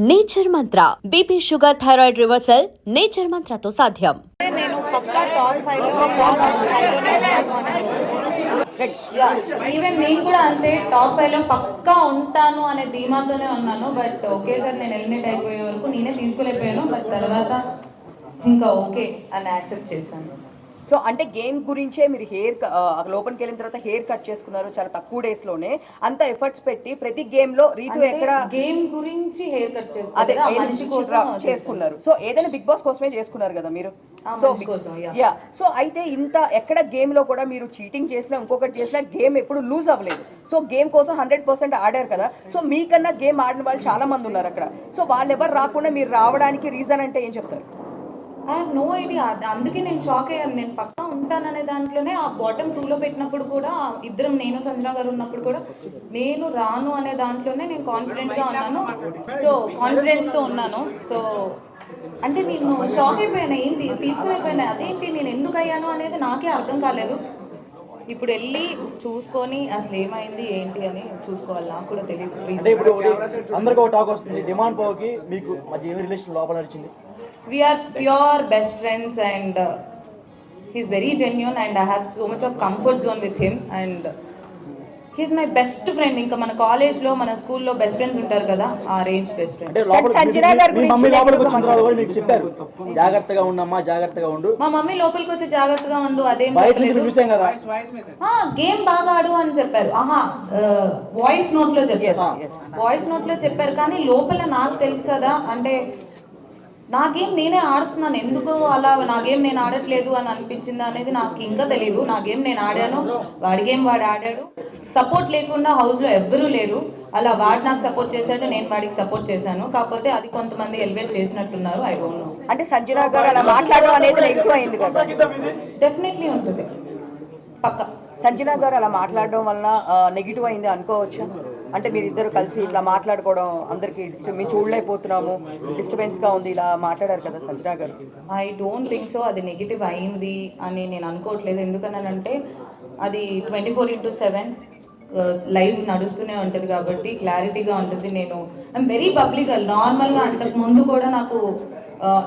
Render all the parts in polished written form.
Nature mantra BP sugar thyroid reversal nature మంత్రతో సాధ్యం. నేను పక్కా టాప్ 5 లోనే ఉంటాను అనేది. ఈవెన్ నేను కూడా అంతే, టాప్ 5 లో పక్కా ఉంటాను అనే ధీమాతోనే ఉన్నాను. బట్ ఒకేసారి నేను ఎలిమినేట్ అయిపోయే వరకు నేనే తీసుకోలేకపోయాను. బట్ తర్వాత ఇంకా ఓకే అని యాక్సెప్ట్ చేశాను. సో అంటే గేమ్ గురించే మీరు లోపలికి వెళ్ళిన తర్వాత హెయిర్ కట్ చేసుకున్నారు చాలా తక్కువ డేస్ లోనే, అంత ఎఫర్ట్స్ పెట్టి ప్రతి గేమ్ లో రీతు ఎక్కడ గేమ్ గురించి హెయిర్ కట్ మనిషి కోసం చేసుకున్నారు. సో ఏదైనా బిగ్ బాస్ కోసమే చేసుకున్నారు కదా మీరు. సో అయితే ఇంత ఎక్కడ గేమ్ లో కూడా మీరు చీటింగ్ చేసినా ఇంకొకటి చేసినా గేమ్ ఎప్పుడు లూజ్ అవ్వలేదు. సో గేమ్ కోసం 100% ఆడారు కదా. సో మీకన్నా గేమ్ ఆడిన వాళ్ళు చాలా మంది ఉన్నారు అక్కడ. సో వాళ్ళు ఎవరు రాకుండా మీరు రావడానికి రీజన్ అంటే ఏం చెప్తారు? I have no idea. అందుకే నేను షాక్ అయ్యాను. నేను పక్కా ఉంటాననే దాంట్లోనే ఆ బాటమ్ 2లో పెట్టినప్పుడు కూడా ఇద్దరం, నేను సంజన గారు ఉన్నప్పుడు కూడా నేను రాను అనే దాంట్లోనే నేను కాన్ఫిడెంట్గా ఉన్నాను. సో కాన్ఫిడెన్స్తో ఉన్నాను. సో అంటే నేను షాక్ అయిపోయాను, ఏంటి తీసుకుని అదేంటి నేను ఎందుకు అయ్యాను అనేది నాకే అర్థం కాలేదు. ఇప్పుడు వెళ్ళి చూసుకొని అసలు ఏమైంది ఏంటి అని చూసుకోవాలి. నాకు కూడా తెలియదు. ఇప్పుడు అందరికీ ఒక టాక్ వస్తుంది, డిమాండ్ పోకి మీకు మధ్య ఏమి రిలేషన్ లోపల నడిచింది? We are pure best friends and he's very genuine and I have so much of comfort zone with him and he's my best friend. ఇంకా మన కాలేజ్ లో మన స్కూల్లో బెస్ట్ ఫ్రెండ్స్ ఉంటారు కదా, ఆ రేంజ్ బెస్ట్ ఫ్రెండ్. చెప్పారు జాగ్రత్తగా ఉండమ్మా, జాగ్రత్తగా ఉండు. మా మమ్మీ లోపలికి వచ్చి జాగ్రత్తగా ఉండు అదేం గేమ్ బాగా ఆడు అని చెప్పారు. వాయిస్ నోట్ లో చెప్పారు, వాయిస్ నోట్ లో చెప్పారు. కానీ లోపల నాకు తెలుసు కదా, అంటే నా గేమ్ నేనే ఆడుతున్నాను, ఎందుకు అలా నా గేమ్ నేను ఆడట్లేదు అని అనిపించింది అనేది నాకు ఇంకా తెలియదు. నా గేమ్ నేను ఆడాను, వాడి గేమ్ వాడు ఆడాడు. సపోర్ట్ లేకుండా హౌస్లో ఎవ్వరూ లేరు. అలా వాడు నాకు సపోర్ట్ చేశాడు, నేను వాడికి సపోర్ట్ చేశాను. కాకపోతే అది కొంతమంది ఎలివేట్ చేసినట్టున్నారు. I don't know. అంటే సంజన గారు అలా మాట్లాడడం అనేది ఎక్కువ అయింది కదా. డెఫినెట్లీ ఉంటుంది పక్క. సంజన గారు అలా మాట్లాడడం వలన నెగిటివ్ అయింది అనుకోవచ్చు. అంటే మీరిద్దరు కలిసి ఇట్లా మాట్లాడుకోవడం అందరికి మేము చూడలేకపోతున్నాము, డిస్టర్బెన్స్గా ఉంది, ఇలా మాట్లాడారు కదా సంజన గారు. ఐ డోంట్ థింక్ సో అది నెగిటివ్ అయింది అని నేను అనుకోవట్లేదు. ఎందుకనంటే అది 24/7 లైవ్ నడుస్తూనే ఉంటుంది కాబట్టి క్లారిటీగా ఉంటుంది. నేను ఐఎమ్ వెరీ పబ్లిక్. నార్మల్గా అంతకు ముందు కూడా నాకు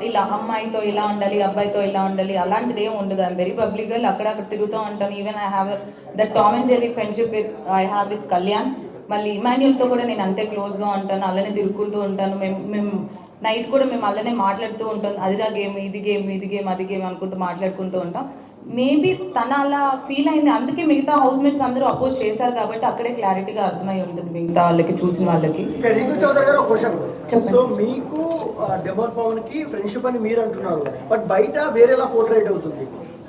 ఇలా అమ్మాయితో ఇలా ఉండాలి, అబ్బాయితో ఇలా ఉండాలి అలాంటిది ఏమి ఉండదు. I'm very public. అక్కడక్కడ తిరుగుతూ ఉంటాను. Even I have the Tom and Jerry friendship I have with Kalyan. మళ్ళీ ఇమాన్యుయల్తో కూడా నేను అంతే క్లోజ్గా ఉంటాను, అలానే తిరుగుకుంటూ ఉంటాను. మేము నైట్ కూడా మేము అలానే మాట్లాడుతూ ఉంటాం. అదిరా గేమ్, ఇది గేమ్, ఇది గేమ్, అది గేమ్ అనుకుంటూ మాట్లాడుకుంటూ ఉంటాం. మేబీ తన అలా ఫీల్ అయింది, అందుకే మిగతా హౌస్ మేట్స్ అందరూ అపోజ్ చేశారు కాబట్టి అక్కడే క్లారిటీగా అర్థమై ఉంటుంది మిగతా వాళ్ళకి, చూసిన వాళ్ళకి. సో మీకు డెమోన్ పవన్ కి ఫ్రెండ్షిప్ అని మీరు అంటున్నారు, బట్ బయట వేరేలా పోర్ట్రేట్ అవుతుంది.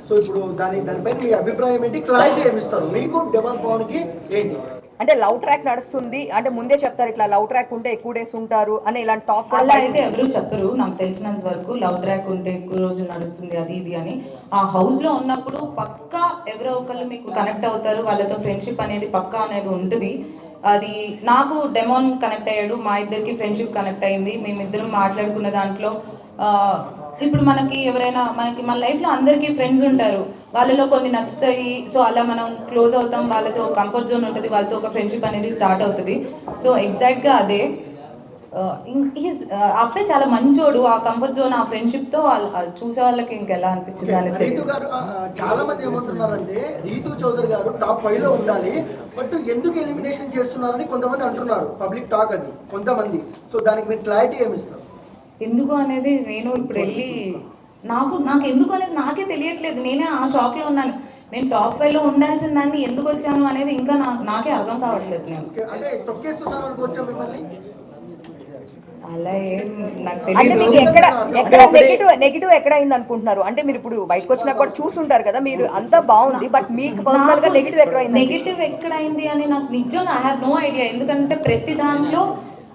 సో ఇప్పుడు దానిపై మీ అభిప్రాయం ఏంటి, క్లారిటీ ఏమిస్తారు? మీకు డెమోన్ పవన్ కి ఏంటి అంటే లవ్ ట్రాక్ నడుస్తుంది అంటే ముందే చెప్తారు, ఇట్లా లవ్ ట్రాక్ ఉంటే ఎక్కువ డేస్ ఉంటారు అని ఇలాంటి టాక్. అలా అయితే ఎవరు చెప్పరు నాకు తెలిసినంత వరకు. లవ్ ట్రాక్ ఉంటే ఎక్కువ రోజులు నడుస్తుంది అది ఇది అని. ఆ హౌస్ లో ఉన్నప్పుడు పక్కా ఎవరో ఒకళ్ళు మీకు కనెక్ట్ అవుతారు, వాళ్ళతో ఫ్రెండ్షిప్ అనేది పక్కా అనేది ఉంటుంది. అది నాకు డెమోన్ కనెక్ట్ అయ్యాడు, మా ఇద్దరికి ఫ్రెండ్షిప్ కనెక్ట్ అయింది. మేమిద్దరం మాట్లాడుకున్న దాంట్లో ఇప్పుడు మనకి ఎవరైనా మన లైఫ్లో అందరికీ ఫ్రెండ్స్ ఉంటారు, వాళ్ళలో కొన్ని నచ్చుతాయి. సో అలా మనం క్లోజ్ అవుతాం, వాళ్ళతో కంఫర్ట్ జోన్ ఉంటుంది, వాళ్ళతో ఒక ఫ్రెండ్షిప్ అనేది స్టార్ట్ అవుతుంది. సో ఎగ్జాక్ట్గా అదే. అబ్బాయి చాలా మంచోడు. ఆ కంఫర్ట్ జోన్, ఆ ఫ్రెండ్షిప్తో చూసే వాళ్ళకి ఇంకెలా అనిపించింది అనేది. చాలా మంది ఏమంటున్నారంటే రీతు చౌదరి గారు టాప్ 5 లో ఉండాలి, బట్ ఎందుకు ఎలిమినేషన్ చేస్తున్నారని కొంతమంది అంటున్నారు. పబ్లిక్ టాక్ అది కొంతమంది. సో దానికి మీరు క్లారిటీ ఏమిస్తారు? ఎందుకు అనేది నేను ఇప్పుడు వెళ్ళి నాకు ఎందుకు అనేది నాకే తెలియట్లేదు. నేనే ఆ షాక్లో ఉన్నాను. నేను టాప్ 5 లో ఉండాల్సిన దాన్ని ఎందుకు వచ్చాను అనేది ఇంకా నాకే అర్థం కావట్లేదు. నేను అలా ఏం నాకు తెలియదు. నెగిటివ్ ఎక్కడ అయింది అనుకుంటున్నారు? అంటే మీరు ఇప్పుడు బయటకు వచ్చినా కూడా చూసుంటారు కదా, మీరు అంతా బాగుంది, బట్ మీకు పర్సనల్ గా నెగిటివ్ ఎక్కడ అయింది? నెగిటివ్ ఎక్కడ అయింది అని నాకు నిజంగా ఐ హ్యావ్ నో ఐడియా. ఎందుకంటే ప్రతి దాంట్లో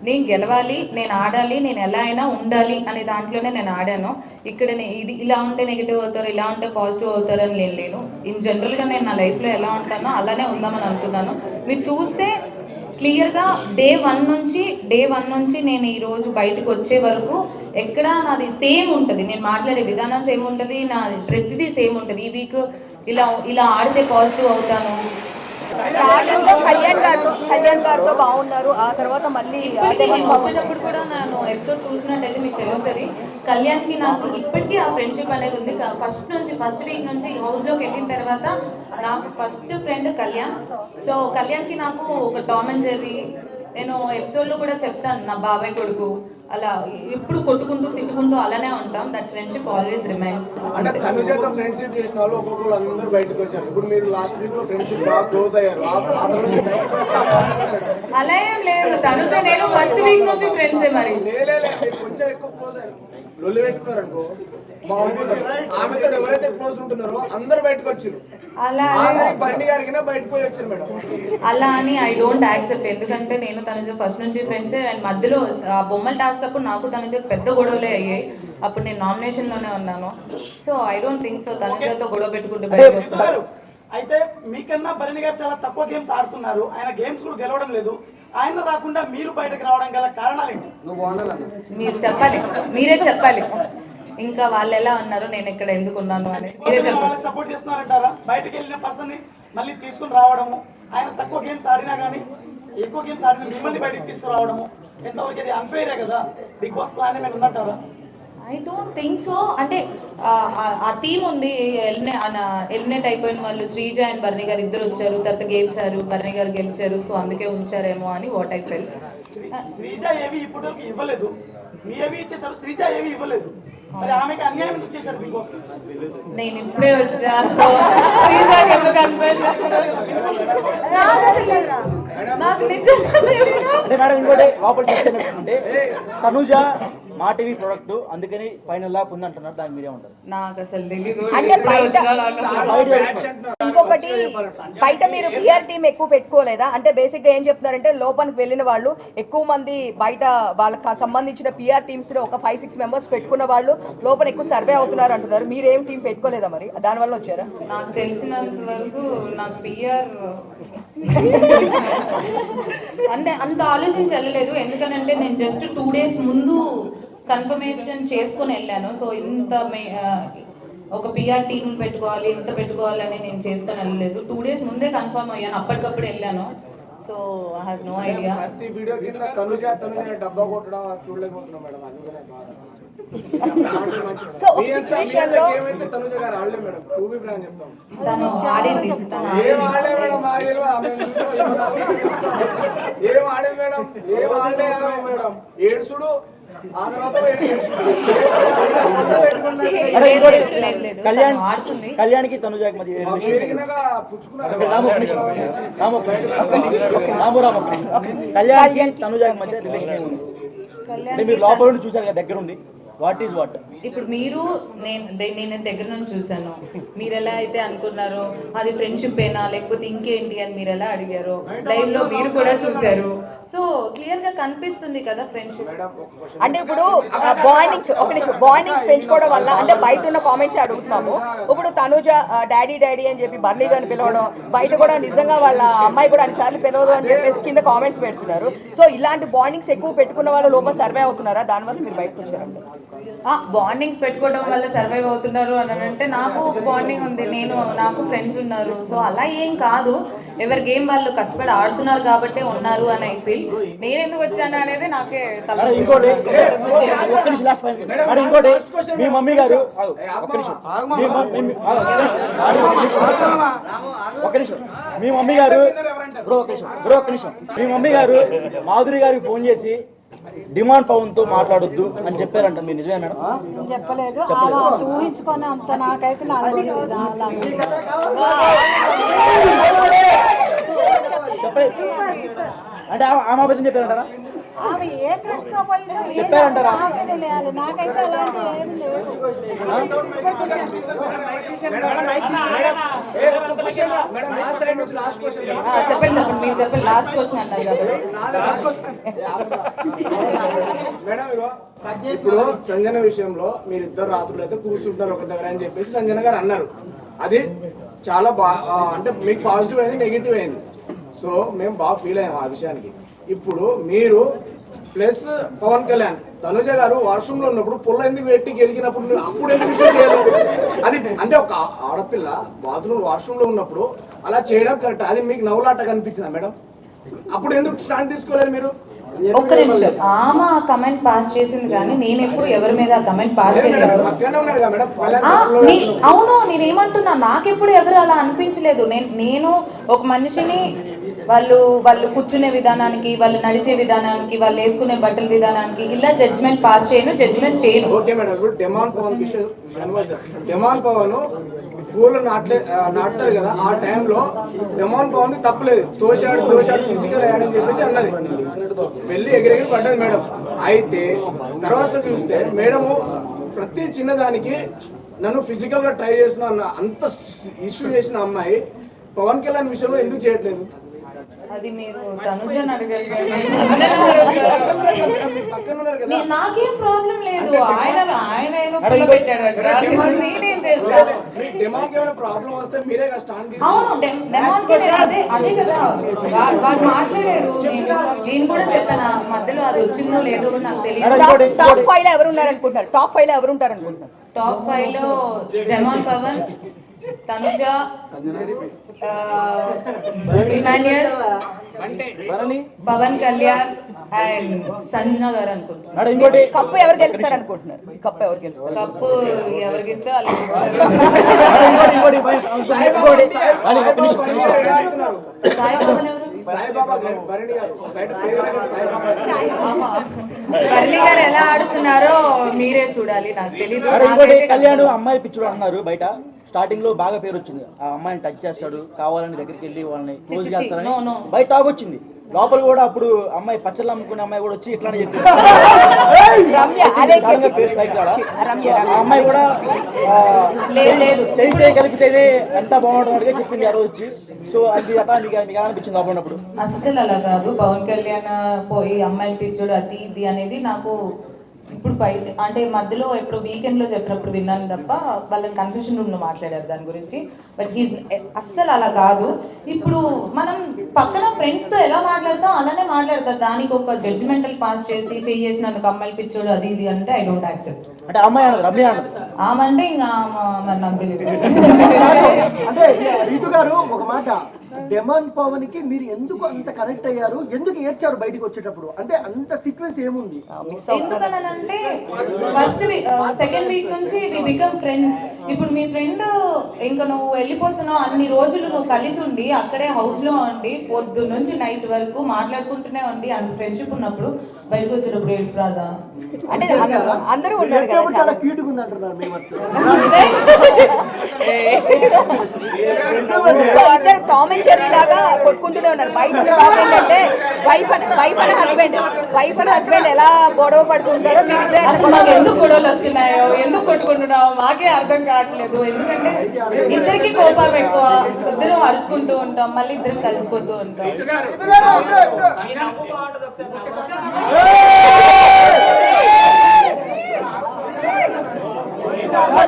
నేను గెలవాలి, నేను ఆడాలి, నేను ఎలా అయినా ఉండాలి అనే దాంట్లోనే నేను ఆడాను. ఇక్కడ ఇది ఇలా ఉంటే నెగిటివ్ అవుతారు, ఇలా ఉంటే పాజిటివ్ అవుతారు అని నేను లేను. ఇన్ జనరల్గా నేను నా లైఫ్లో ఎలా ఉంటానో అలానే ఉందామని అనుకున్నాను. మీరు చూస్తే క్లియర్గా డే వన్ నుంచి నేను ఈరోజు బయటకు వచ్చే వరకు ఎక్కడ నాది సేమ్ ఉంటుంది. నేను మాట్లాడే విధానం సేమ్ ఉంటుంది, నా ప్రతిదీ సేమ్ ఉంటుంది. ఈ వీక్ ఇలా ఆడితే పాజిటివ్ అవుతాను, స్టార్టింగ్ లో కళ్యాణ్ గారితో బాగున్నారు, ఆ తర్వాత మళ్ళీ ఇప్పటికీ నేను వచ్చేటప్పుడు కూడా నేను ఎపిసోడ్ చూసినట్టయితే మీకు తెలుస్తుంది, కళ్యాణ్కి నాకు ఇప్పటికీ ఆ ఫ్రెండ్షిప్ అనేది ఉంది. ఫస్ట్ వీక్ నుంచి హౌస్లోకి వెళ్ళిన తర్వాత నాకు ఫస్ట్ ఫ్రెండ్ కళ్యాణ్. సో కళ్యాణ్కి నాకు ఒక టామ్ అండ్ జెర్రీ, నేను ఎపిసోడ్లో కూడా చెప్తాను నా బాబాయ్ కొడుకు, అలా ఎప్పుడు కొట్టుకుంటూ తిట్టుకుంటూ అలానే ఉంటాం. That friendship always remains. అంటే తనుజతో ఫ్రెండ్షిప్ చేసిన వాళ్ళు ఒక్కొక్కరు అందరూ బయటకు వచ్చారు. ఇప్పుడు మీరు లాస్ట్ వీక్ లో ఫ్రెండ్షిప్ బాగా క్లోజ్ అయ్యారు. అలా ఏం లేదు, తనుజ నేను ఫస్ట్ వీక్ నుంచి ఫ్రెండ్సే. మరి కొంచెం ఎక్కువ క్లోజ్ అయ్యారు, లొల్లి పెట్టుకున్నారు అనుకో బాగుంటుంది. ఆమెతో ఎవరైతే క్లోజ్ ఉంటున్నారో అందరు బయటకు వచ్చారు. అలా బర్ని గారికి బయటకు పోయి వచ్చారు మేడం. అలా అని ఐ డోంట్ యాక్సెప్ట్. ఎందుకంటే నేను తనుజ ఫస్ట్ నుంచి ఫ్రెండ్సే. అండ్ మధ్యలో ఆ బొమ్మల టాస్క్ అప్పుడు నాకు తనుజ పెద్ద గొడవలే అయ్యాయి. అప్పుడు నేను నామినేషన్లోనే ఉన్నాను. So I don't think so తనుజతో గొడవ పెట్టుకుంటూ బయటకు వస్తాను. అయితే మీకన్నా భరణి గారు చాలా తక్కువ గేమ్స్ ఆడుతున్నారు, ఆయన గేమ్స్ కూడా గెలవడం లేదు. ఆయన రాకుండా మీరు బయటకు రావడం గల కారణాలు ఏంటి? మీరు చెప్పాలి, మీరే చెప్పాలి. ఇంకా వాళ్ళు ఎలా ఉన్నారు, నేను ఇక్కడ ఎందుకు ఉన్నాను అని మీరే చెప్పాలి. సపోర్ట్ చేస్తున్నారంటారా? బయటకు వెళ్ళిన పర్సన్ ని మళ్ళీ తీసుకుని రావడము, ఆయన తక్కువ గేమ్స్ ఆడినా కానీ ఎక్కువ గేమ్స్ ఆడిన మిమ్మల్ని బయటకు తీసుకురావడము ఎంతవరకు అది అన్ఫెయిరే కదా? బిగ్ బాస్ ప్లాన్ ఏమైనా ఉందంటారా? I don't think so. అంటే ఆ టీం ఉంది, ఎలిమినేట్ అయిపోయిన వాళ్ళు శ్రీజ అండ్ బర్ని గారు ఇద్దరు వచ్చారు, తర్వాత గేమ్స్ ఆడారు, బర్ని గారు గెలిచారు. సో అందుకే ఉంచారేమో అని వాట్ ఐ ఫెల్. శ్రీజ ఏవి ఇప్పుడు ఇవ్వలేదు, మీ ఏవి ఇచ్చేసారు, శ్రీజ ఏవి ఇవ్వలేదు. మరి ఆమెకి అన్యాయం ఎందుకు చేశారు బిగ్ బాస్? నేను ఇప్పుడే వచ్చాను, శ్రీజకి ఎందుకు అన్ఫెయిర్ చేస్తున్నారు? నాకు నిజంగా తెలియదు. అంటే మేడం ఇంకోటి లోపల చెప్తే తనుజ మా టీవీ ప్రొడక్ట్, అందుకని ఫైనల్ లాగా ఉందంటున్నారు, దానికి మీరే ఉంటారు. నాకు అసలు తెలీదు. అంటే ఇంకొకటి బయట మీరు పిఆర్ టీం ఎక్కువ పెట్టుకోలేదా? అంటే బేసిక్ గా ఏం చెప్తున్నారంటే లోపలికి వెళ్ళిన వాళ్ళు ఎక్కువ మంది బయట వాళ్ళకి సంబంధించిన పిఆర్ టీమ్స్ లో ఒక 5-6 మెంబర్స్ పెట్టుకున్న వాళ్ళు లోపల ఎక్కువ సర్వే అవుతున్నారు అంటున్నారు. మీరు ఏం టీం పెట్టుకోలేదా? మరి దానివల్ల వచ్చారా? నాకు తెలిసినంత వరకు నాకు పిఆర్ అంటే అంత ఆలోచించి వెళ్ళలేదు. ఎందుకనంటే నేను జస్ట్ 2 days ముందు కన్ఫర్మేషన్ చేసుకొని వెళ్ళాను. సో ఇంత ఒక పిఆర్ టీం పెట్టుకోవాలి, ఇంత పెట్టుకోవాలని నేను చేసుకొని వెళ్ళలేదు. 2 days ముందే కన్ఫర్మ్ అయ్యాను, అప్పటికప్పుడు వెళ్ళాను. So I have no idea. ప్రతి వీడియో కింద తనుజ డబ్బా కొట్టడం చూడలేకపోతున్నాం మేడం, అందుకనే బాధ. సో ఒక సిచువేషన్ లో ఏమైతే తనుజ గారు ఆడలేదు మేడం, టూబీ బ్రాండ్ చెప్తాం. తను ఆడింది, ఏం ఆడలే మేడం, మా తెలియదు. ఏం ఆడలేదు మేడం, ఏం ఆడలేదు మేడం. ఏడుసుడు ఆ తర్వాత కళ్యాణ్కి తనుజాకి మధ్య కళ్యాణ్కి తనుజాకి మధ్య రిలేషన్ ఉంది. అంటే మీరు లోపల నుండి చూసారు కదా దగ్గరుండి, వాట్ ఈస్ వాట్? ఇప్పుడు మీరు నేను దగ్గర నుంచి చూసాను. మీరు ఎలా అయితే అనుకున్నారో అది ఫ్రెండ్షిప్ ఏనా లేకపోతే ఇంకేంటి అని మీరు ఎలా అడిగారో లైవ్ లో మీరు కూడా చూసారు. సో క్లియర్ గా కనిపిస్తుంది కదా ఫ్రెండ్షిప్. అంటే ఇప్పుడు బాండింగ్స్ పెంచుకోవడం వల్ల అంటే బయట ఉన్న కామెంట్స్ అడుగుతున్నాము. ఇప్పుడు తనుజ డాడీ అని చెప్పి బర్నీ గారిని పిలవడం, బయట కూడా నిజంగా వాళ్ళ అమ్మాయి కూడా అన్నిసార్లు పిలవదు అని చెప్పేసి కింద కామెంట్స్ పెడుతున్నారు. సో ఇలాంటి బాండింగ్స్ ఎక్కువ పెట్టుకున్న వాళ్ళు లోపల సర్వే అవుతున్నారా? దానివల్ల మీరు బయటకు వచ్చారండి. బాండింగ్స్ పెట్టుకోవడం వల్ల సర్వైవ్ అవుతున్నారు అని అంటే నాకు బాండింగ్ ఉంది, నాకు ఫ్రెండ్స్ ఉన్నారు. సో అలా ఏం కాదు, ఎవరి గేమ్ వాళ్ళు కష్టపడి ఆడుతున్నారు కాబట్టి ఉన్నారు అని ఐ ఫీల్. నేను ఎందుకు వచ్చాను అనేది నాకే ఇంకోటి మీ మమ్మీ గారు మీ మమ్మీ గారు మాధురి గారికి ఫోన్ చేసి డిమాండ్ పవన్ తో మాట్లాడొద్దు అని చెప్పారంట, మీరు నిజమే మేడం? చెప్పలేదు, అలా ఊహించుకొని అంత నాకైతే చెప్పలేదు అంటే ఆమె అబద్ధం చెప్పారంటారా? ఆమె ఏ కృష్ణతో పోయిందో చెప్పారంటారా? తెలియాలి, నాకైతే అలాంటి ఏం లేదు. చెప్పండి మీరు చెప్పండి, లాస్ట్ క్వశ్చన్ అన్నారు కాబట్టి. మేడం ఇప్పుడు సంజన విషయంలో మీరు ఇద్దరు రాత్రులు అయితే కూర్చుంటారు ఒక దగ్గర అని చెప్పేసి సంజన గారు అన్నారు. అది చాలా అంటే మీకు పాజిటివ్ అయింది, నెగిటివ్ అయింది. సో మేము బాగా ఫీల్ అయ్యాము ఆ విషయానికి. ఇప్పుడు మీరు ప్లస్ పవన్ కళ్యాణ్ తనుజ గారు వాష్రూమ్ లో ఉన్నప్పుడు పుల్ల ఎందుకు పెట్టి గెలిగినప్పుడు నువ్వు అప్పుడు ఎందుకు విషయం చేయలేదు? అది అంటే ఒక ఆడపిల్ల బాత్రూమ్ వాష్రూమ్ లో ఉన్నప్పుడు అలా చేయడం కరెక్ట్. అది మీకు నవ్వులాట కనిపించిందా మేడం? అప్పుడు ఎందుకు స్టాండ్ తీసుకోలేదు మీరు? ఒక్క నిమిషం, ఆమె ఆ కమెంట్ పాస్ చేసింది కానీ నేను ఎప్పుడు ఎవరి మీద ఆ కమెంట్ పాస్ చేయలేదు. పక్కనే ఉన్నారు కదా మేడం. అవును, నేనేమంటున్నా, నాకెప్పుడు ఎవరు అలా అనిపించలేదు. నేను ఒక మనిషిని వాళ్ళు కూర్చునే విధానానికి, వాళ్ళు నడిచే విధానానికి, వాళ్ళు వేసుకునే బట్టల విధానానికి ఇలా జడ్జ్మెంట్ పాస్ చేయను, జడ్జ్మెంట్ చేయను. ఓకే మేడం, ఇప్పుడు డెమాన్ పవన్ డెమాన్ పవన్ పూలు నాటుతారు కదా, ఆ టైంలో డెమాన్ పవన్ తప్పలేదు. తోశాడు ఫిజికల్ అయ్యాడని చెప్పేసి అన్నది, వెళ్ళి ఎగిరెగిరి పడ్డది మేడం. అయితే తర్వాత చూస్తే మేడము ప్రతి చిన్నదానికి నన్ను ఫిజికల్ గా ట్రై చేసిన అంత ఇష్యూ చేసిన అమ్మాయి పవన్ కళ్యాణ్ విషయంలో ఎందుకు చేయట్లేదు? అది మీరు తనుజని అడగాలి. నాకేం ప్రాబ్లం లేదు. ఆయన ఏదో నేనేం చేస్తాను. ప్రాబ్లం వస్తే మీరే స్టాండ్. అవును, డెమాన్కి నేను అదే కదా వాడు మాట్లాడాడు. నేను కూడా చెప్పాను, మధ్యలో అది వచ్చిందో లేదో నాకు తెలియదు. టాప్ 5 లో ఎవరు ఉన్నారు అనుకుంటున్నారు? టాప్ 5 లో ఎవరు ఉంటారు అనుకుంటున్నారు? టాప్ 5 లో డెమాన్ పవన్, తనుజ, ఇమాన్యుయల్, పవన్ కళ్యాణ్ అండ్ సంజన గారు అనుకుంటున్నారు. కప్పు ఎవరు గెలుస్తారు అనుకుంటున్నారు? కప్పు ఎవరు గెలుస్తారు? కప్పు ఎవరికి ఇస్తే వాళ్ళు ఇస్తారు. సాయి పవన్ ఎవరు? బర్ణి గారు ఎలా ఆడుతున్నారో మీరే చూడాలి, నాకు తెలీదు. కళ్యాణ్ అమ్మాయి పిచ్చుడు అన్నారు బయట. స్టార్టింగ్ లో బాగా పేరు వచ్చింది, ఆ అమ్మాయిని టచ్ చేస్తాడు, కావాలని దగ్గరికి వెళ్ళి వాళ్ళని క్లోజ్ చేస్తారని బయట టాక్ వచ్చింది. లోపల కూడా అప్పుడు అమ్మాయి పచ్చళ్ళు అమ్ముకునే అమ్మాయి కూడా వచ్చి ఇట్లానే చెప్పింది. అమ్మాయి కూడా చేయి కలిపితేనే ఎంత బాగుంటుంది చెప్పింది ఆ రోజు వచ్చి. సో అది అట్లా మీకు అనిపించింది లోపల ఉన్నప్పుడు? అస్సలు అలా కాదు. పవన్ కళ్యాణ్ పోయి అమ్మాయిని పిచ్చోడు అది ఇది అనేది నాకు ఇప్పుడు బయట అంటే మధ్యలో ఎప్పుడు వీకెండ్లో చెప్పినప్పుడు విన్నాను తప్ప, వాళ్ళని కన్ఫ్యూషన్ రూమ్లో మాట్లాడారు దాని గురించి. బట్ హీస్ అస్సలు అలా కాదు. ఇప్పుడు మనం పక్కన ఫ్రెండ్స్తో ఎలా మాట్లాడతాం అలానే మాట్లాడతారు. దానికి ఒక జడ్జిమెంటల్ పాస్ చేసి చేసినందుకు అమ్మాయిలు పిచ్చోడు అది ఇది అంటే ఐ డోంట్ యాక్సెప్ట్. అంటే అమ్మాయి అన్నది రమ్య అన్నది ఆమంటే ఇంకా మరి నాకు తెలియదు. అంటే రీతు గారు ఒక మాట, డెమాన్ పవన్ కి మీరు ఎందుకు అంత కనెక్ట్ అయ్యారు? ఎందుకు ఏడ్చారు బయటికి వచ్చేటప్పుడు? అంటే అంత సీక్వెన్స్ ఏముంది? ఎందుకనంటే ఫస్ట్ సెకండ్ వీక్ నుంచి వి బికమ్ ఫ్రెండ్స్. ఇప్పుడు మీ ఫ్రెండ్ ఇంకా నువ్వు వెళ్ళిపోతున్నావు, అన్ని రోజులు నువ్వు కలిసి ఉండి అక్కడే హౌస్ లో ఉండి పొద్దు నుంచి నైట్ వరకు మాట్లాడుకుంటూనే ఉండి అంత ఫ్రెండ్షిప్ ఉన్నప్పుడు బయటకు వచ్చేటప్పుడు ఏడు రాదా? అంటే అందరూ ఉన్నారు కదా, చాలా క్యూట్ గా ఉంది అంటున్నారు మేమర్స్. ఇద్దరు టామ్ అండ్ జెర్రీ లాగా కొట్టుకుంటూనే ఉన్నారు. బయట టాక్ ఏంటంటే వైఫ్ అండ్ హస్బెండ్ ఎలా గొడవ పడుతుంటారో మాకు ఎందుకు గొడవలు వస్తున్నాయో, ఎందుకు కొట్టుకుంటున్నావో మాకే అర్థం కావట్లేదు. ఎందుకంటే ఇద్దరికి కోపాలు ఎక్కువ, ఇద్దరం అరుచుకుంటూ ఉంటాం, మళ్ళీ ఇద్దరం కలిసిపోతూ ఉంటాం.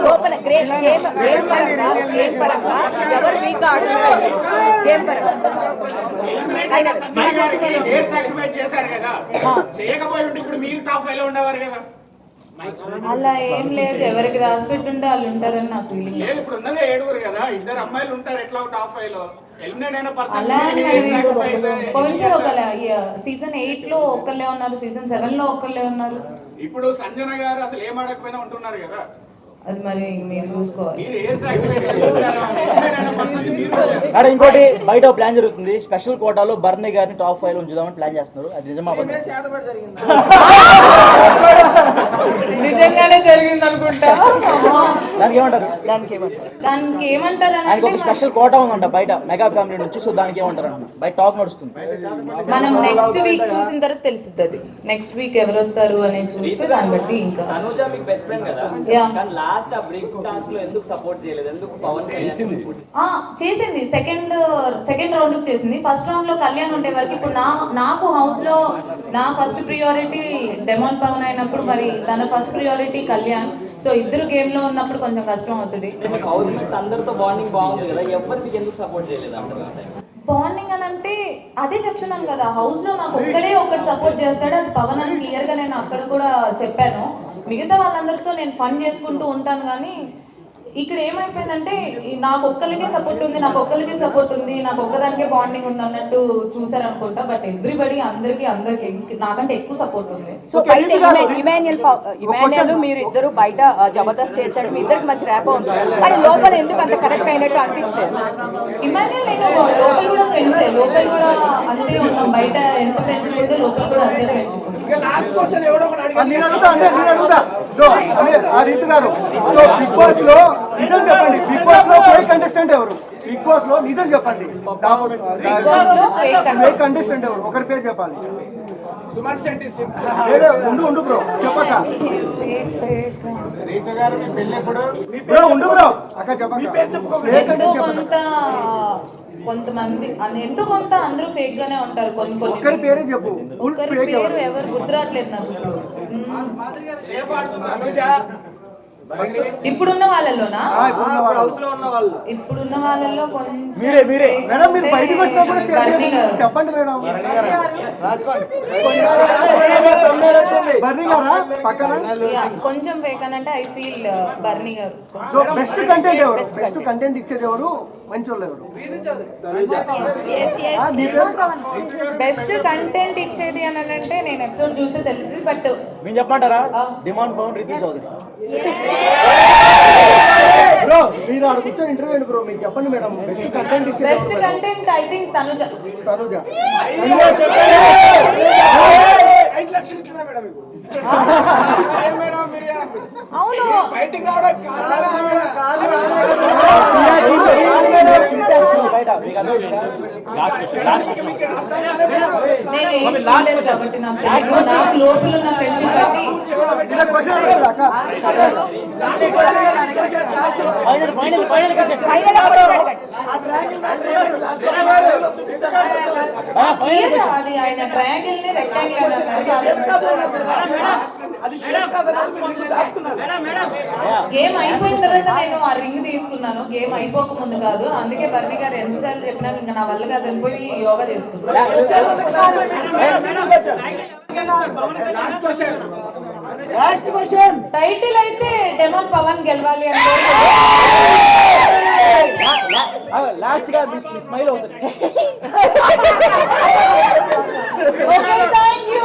లోపల గేమ్ పరంగా ఎవరు వీక్ ఆడుతున్నారు? గేమ్ పరంగా అలా ఏం లేదు, ఎవరికి రాసి పెట్టుంటే వాళ్ళు ఉంటారని నా ఫీలింగ్. అలా పోయినసారి ఒక సీజన్ 8 లో ఒక్కళ్ళే ఉన్నారు, సీజన్ 7 లో ఒక్కళ్ళే ఉన్నారు. ఇప్పుడు సంజన గారు అసలు ఏం ఆడకపోయినా ఉంటున్నారు కదా, అది మరి మీరు చూసుకోవాలి. ఇంకోటి బయట ప్లాన్ జరుగుతుంది, స్పెషల్ కోటాలో బర్నీ గారిని టాప్ 5 లో ఉంచుదామని ప్లాన్ చేస్తున్నారు. అది నిజమా? నిజంగానే జరిగింది అనుకుంటా. దానికి ఏమంటారు? దానికి ఏమంటారు ఆయనకు ఒక స్పెషల్ కోటా ఉందంట బయట మెగా ఫ్యామిలీ నుంచి. సో దానికి ఏమంటారు అన్న బయట టాక్ నడుస్తుంది. మనం నెక్స్ట్ వీక్ చూసిన తర్వాత తెలుస్తుంది. అది నెక్స్ట్ వీక్ ఎవరు వస్తారు అనేది చూస్తే దాన్ని బట్టి ఇంకా. చేసింది సెకండ్ రౌండ్ చేసింది. ఫస్ట్ రౌండ్ లో కళ్యాణ్ ఉండే వరకు ఇప్పుడు నాకు హౌస్ లో నా ఫస్ట్ ప్రియారిటీ డెమాన్ పవన్ అయినప్పుడు మరి తన ఫస్ట్ ప్రియారిటీ కళ్యాణ్. సో ఇద్దరు గేమ్ లో ఉన్నప్పుడు కొంచెం కష్టం అవుతుంది. బాండింగ్ అని అంటే అదే చెప్తున్నాను కదా, హౌస్ లో నాకు ఒక్కడే ఒకటి సపోర్ట్ చేస్తాడు, అది పవన్ అని క్లియర్ గా నేను అక్కడ కూడా చెప్పాను. మిగతా వాళ్ళందరితో నేను ఫన్ చేసుకుంటూ ఉంటాను, కానీ ఇక్కడ ఏమైపోయిందంటే నాకు ఒక్కరికే సపోర్ట్ ఉంది, నాకు ఒక్కదానికే బాండింగ్ ఉంది అన్నట్టు చూసారనుకుంటా. బట్ ఎవ్రీబడి అందరికి నాకంటే ఎక్కువ సపోర్ట్ ఉంది. సో బయట ఇమాన్యుయల్ మీరు ఇద్దరు బయట జబర్దస్త్ చేశాడు, మీ ఇద్దరికి మంచి ర్యాప్ ఉంది, కానీ లోపల ఎందుకు అంత కరెక్ట్ అయినట్టు అనిపించలేదు? ఇమాన్యుయల్ నేను లోపల కూడా ఫ్రెండ్సే, లోపల కూడా అంతే ఉన్నాం. బయట ఎంత ఫ్రెండ్షిప్ ఉందో లోపల కూడా అంతే ఫ్రెండ్షిప్ ఉంది. లాస్ట్ క్వశ్చన్ ఎవడో ఒకటి అడిగాడు. నేను అడుగుతా సో ఆ రీతి గారు, సో బిగ్ బాస్ లో నిజం చెప్పండి, బిగ్ బాస్ లో ఫేక్ కంటెస్టెంట్ ఎవరు? బిగ్ బాస్ లో నిజం చెప్పండి, బిగ్ బాస్ లో ఫేక్ ఫేక్ కంటెస్టెంట్ ఎవరు? ఒకరి పేరు చెప్పాలి. సుమన్ శెట్టి వేరే ఉండు బ్రో, చెప్పక రీతు గారు మీ పెళ్ళి ఎప్పుడు? బ్రో ఉండు బ్రో, అక్క చెప్పక ఎంతో కొంతమంది ఎంతో కొంత అందరూ ఫేక్ గానే ఉంటారు. ఒకరి పేరే చెప్పు. ఒకరి పేరు ఎవరు గుర్తురావట్లేదు నాకు ఇప్పుడు. ఇప్పుడున్న వాళ్ళలోనా? ఇప్పుడున్న వాళ్ళలో కొంచెం మీరే మేడం, మీరు బయటకు వచ్చినప్పుడు బర్నీ గారు. చెప్పండి మేడం. బర్నీ గారా పక్కన? Yeah, కొంచెం ఫేక్ అని అంటే ఐ ఫీల్ బర్నీ గారు. సో బెస్ట్ కంటెంట్ ఎవరు? బెస్ట్ కంటెంట్ ఇచ్చేది ఎవరు? మంచి వాళ్ళు ఎవరు? బెస్ట్ కంటెంట్ ఇచ్చేది అని అంటే నేను ఎపిసోడ్ చూస్తే తెలిసింది. బట్ మేము చెప్పమంటారా? డిమాండ్ పవన్ రితు చౌదరి. బ్రో మీరు ఆడ కూర్చొని ఇంటర్వ్యూ బ్రో, మీరు చెప్పండి మేడం. బెస్ట్ కంటెంట్ ఇచ్చేది best content I think Tanuja. 5 లక్షలు ఇచ్చిందా మేడం మీకు? మేడం మీరు అవును, బయటికి రావడం కారణం బయట మీకు అర్థమైందా? నేను ఏం చూడలేదు కాబట్టి నాకు తెలియదు. నాకు లోపల ఉన్న ఫ్రెండ్షిప్ బట్టి క్లియర్ అది ఆయన ట్రయాంగిల్ ని రెక్టాంగిల్ అని అన్నారు. గేమ్ అయిపోయిన తర్వాత నేను ఆ రింగ్ తీసుకున్నాను, గేమ్ అయిపోక ముందు కాదు. అందుకే బర్నీ గారు ఎన్నిసార్లు చెప్పినా ఇంకా నా వల్ల కాదు వెళ్ళిపోయి యోగా చేసుకున్నాను. టైటిల్ అయితే డెమోన్ పవన్ గెలవాలి అంటే లాస్ట్ గా మీ స్మైల్ అవుతుంది. Okay, thank you.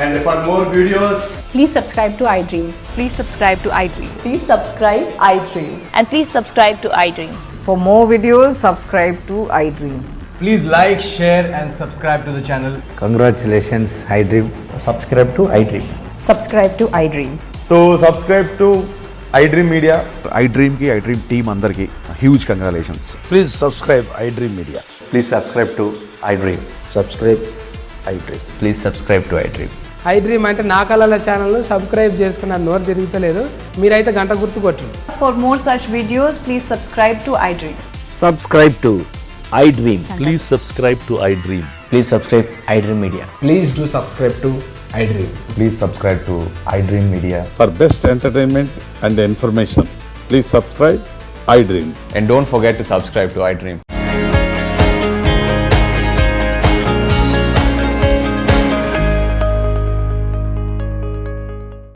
And for more videos, Please subscribe to iDream. Please subscribe to iDream. Please subscribe iDream. And please subscribe to iDream. For more videos, subscribe to iDream. please like, share and subscribe to the channel. Congratulations, iDream. Subscribe to iDream. Subscribe to iDream. So subscribe to iDream Media. iDream ki iDream team andarki huge congratulations. Please subscribe iDream Media. Please subscribe to iDream. Subscribe iDream. Please subscribe to iDream. iDream అంటే నా కళల channel subscribe చేసుకున్న నోరు తిరుగుతలేదు, మీరైతే గంట గుర్తు కొట్టండి. For more such videos, please subscribe to iDream. Subscribe to iDream. Please subscribe to iDream. Please subscribe iDream Media. Please do subscribe to iDream. Please subscribe to iDream Media. For best entertainment and information, please subscribe iDream. And don't forget to subscribe to iDream.